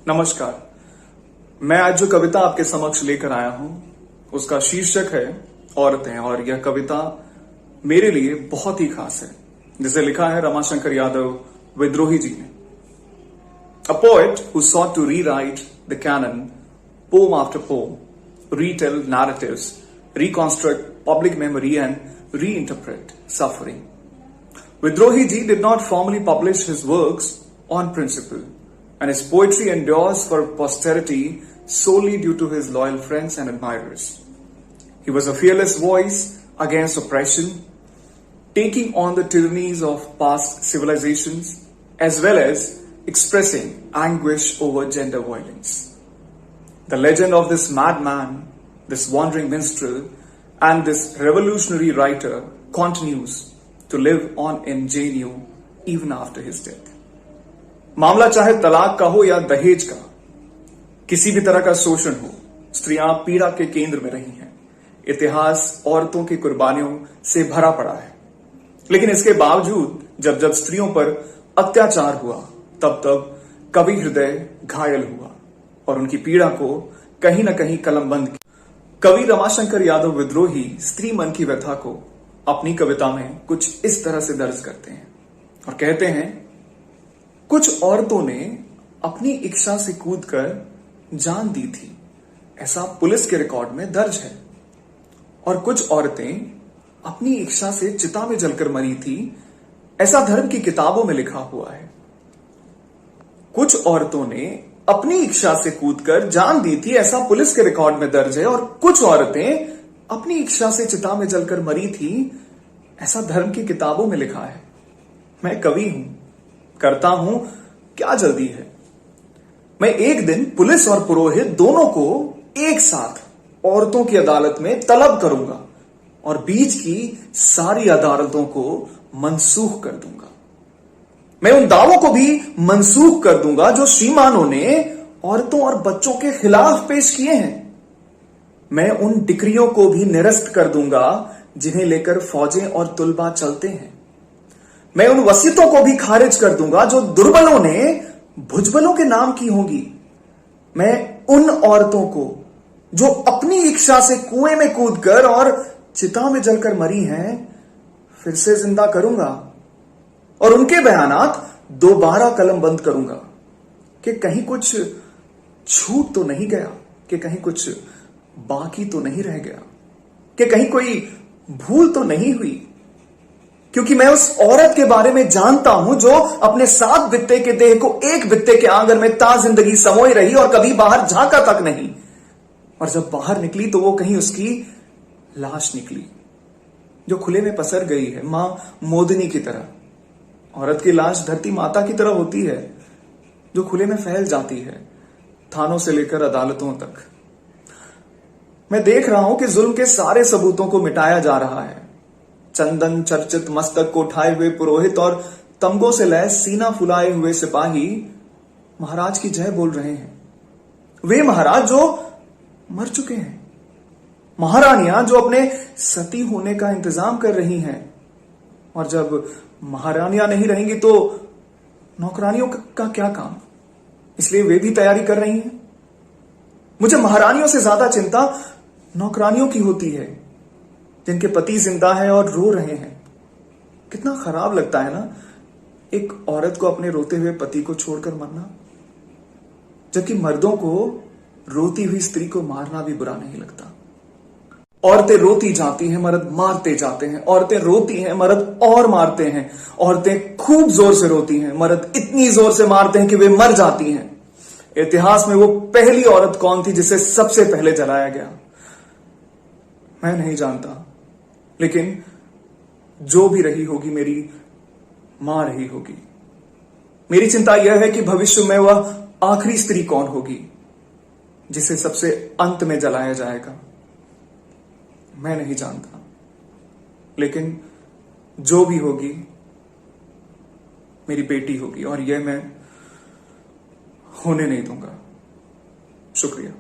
नमस्कार। मैं आज जो कविता आपके समक्ष लेकर आया हूं उसका शीर्षक है औरतें, और यह कविता मेरे लिए बहुत ही खास है, जिसे लिखा है रमाशंकर यादव विद्रोही जी ने। A poet who sought to rewrite the canon, poem after poem, retell narratives, reconstruct public memory and reinterpret suffering. Vidrohi ji did not formally publish his works on principle, and his poetry endures for posterity solely due to his loyal friends and admirers. He was a fearless voice against oppression, taking on the tyrannies of past civilizations, as well as expressing anguish over gender violence. The legend of this madman, this wandering minstrel, and this revolutionary writer continues to live on in JNU even after his death. मामला चाहे तलाक का हो या दहेज का, किसी भी तरह का शोषण हो, स्त्रियां पीड़ा के केंद्र में रही हैं। इतिहास औरतों की कुर्बानियों से भरा पड़ा है, लेकिन इसके बावजूद जब जब स्त्रियों पर अत्याचार हुआ तब तब कवि हृदय घायल हुआ और उनकी पीड़ा को कहीं न कहीं कलमबंद किया। कवि रमाशंकर यादव विद्रोही स्त्री मन की व्यथा को अपनी कविता में कुछ इस तरह से दर्ज करते हैं और कहते हैं, कुछ औरतों ने अपनी इच्छा से कूदकर जान दी थी, ऐसा पुलिस के रिकॉर्ड में दर्ज है। और कुछ औरतें अपनी इच्छा से चिता में जलकर मरी थी, ऐसा धर्म की किताबों में लिखा हुआ है। कुछ औरतों ने अपनी इच्छा से कूदकर जान दी थी, ऐसा पुलिस के रिकॉर्ड में दर्ज है। और कुछ औरतें अपनी इच्छा से चिता में जलकर मरी थी, ऐसा धर्म की किताबों में लिखा है। मैं कवि हूं, करता हूं क्या जल्दी है। मैं एक दिन पुलिस और पुरोहित दोनों को एक साथ औरतों की अदालत में तलब करूंगा और बीच की सारी अदालतों को मनसूख कर दूंगा। मैं उन दावों को भी मनसूख कर दूंगा जो श्रीमानों ने औरतों और बच्चों के खिलाफ पेश किए हैं। मैं उन डिक्रियों को भी निरस्त कर दूंगा जिन्हें लेकर फौजें और तुलबा चलते हैं। मैं उन वसीयतों को भी खारिज कर दूंगा जो दुर्बलों ने भुजबलों के नाम की होंगी। मैं उन औरतों को जो अपनी इच्छा से कुएं में कूदकर और चिता में जलकर मरी हैं, फिर से जिंदा करूंगा और उनके बयानात दोबारा कलमबंद करूंगा कि कहीं कुछ छूट तो नहीं गया, कि कहीं कुछ बाकी तो नहीं रह गया, कि कहीं कोई भूल तो नहीं हुई। क्योंकि मैं उस औरत के बारे में जानता हूं जो अपने 7 बित्ते के देह को एक बित्ते के आंगन में जिंदगी समोई रही और कभी बाहर झांका तक नहीं। और जब बाहर निकली तो वो कहीं उसकी लाश निकली जो खुले में पसर गई है, मां मोदिनी की तरह। औरत की लाश धरती माता की तरह होती है जो खुले में फैल जाती है, थानों से लेकर अदालतों तक। मैं देख रहा हूं कि जुल्म के सारे सबूतों को मिटाया जा रहा है। चंदन चर्चित मस्तक को उठाए हुए पुरोहित और तमगों से लैस सीना फुलाए हुए सिपाही महाराज की जय बोल रहे हैं। वे महाराज जो मर चुके हैं, महारानियां जो अपने सती होने का इंतजाम कर रही हैं। और जब महारानियां नहीं रहेंगी तो नौकरानियों का क्या काम, इसलिए वे भी तैयारी कर रही हैं। मुझे महारानियों से ज्यादा चिंता नौकरानियों की होती है जिनके पति जिंदा है और रो रहे हैं। कितना खराब लगता है ना एक औरत को अपने रोते हुए पति को छोड़कर मरना, जबकि मर्दों को रोती हुई स्त्री को मारना भी बुरा नहीं लगता। औरतें रोती जाती हैं, मर्द मारते जाते हैं। औरतें रोती हैं, मर्द और मारते हैं। औरतें खूब जोर से रोती हैं, मर्द इतनी जोर से मारते हैं कि वे मर जाती हैं। इतिहास में वो पहली औरत कौन थी जिसे सबसे पहले जलाया गया, मैं नहीं जानता, लेकिन जो भी रही होगी मेरी मां रही होगी। मेरी चिंता यह है कि भविष्य में वह आखिरी स्त्री कौन होगी जिसे सबसे अंत में जलाया जाएगा। मैं नहीं जानता, लेकिन जो भी होगी मेरी बेटी होगी और यह मैं होने नहीं दूंगा। शुक्रिया।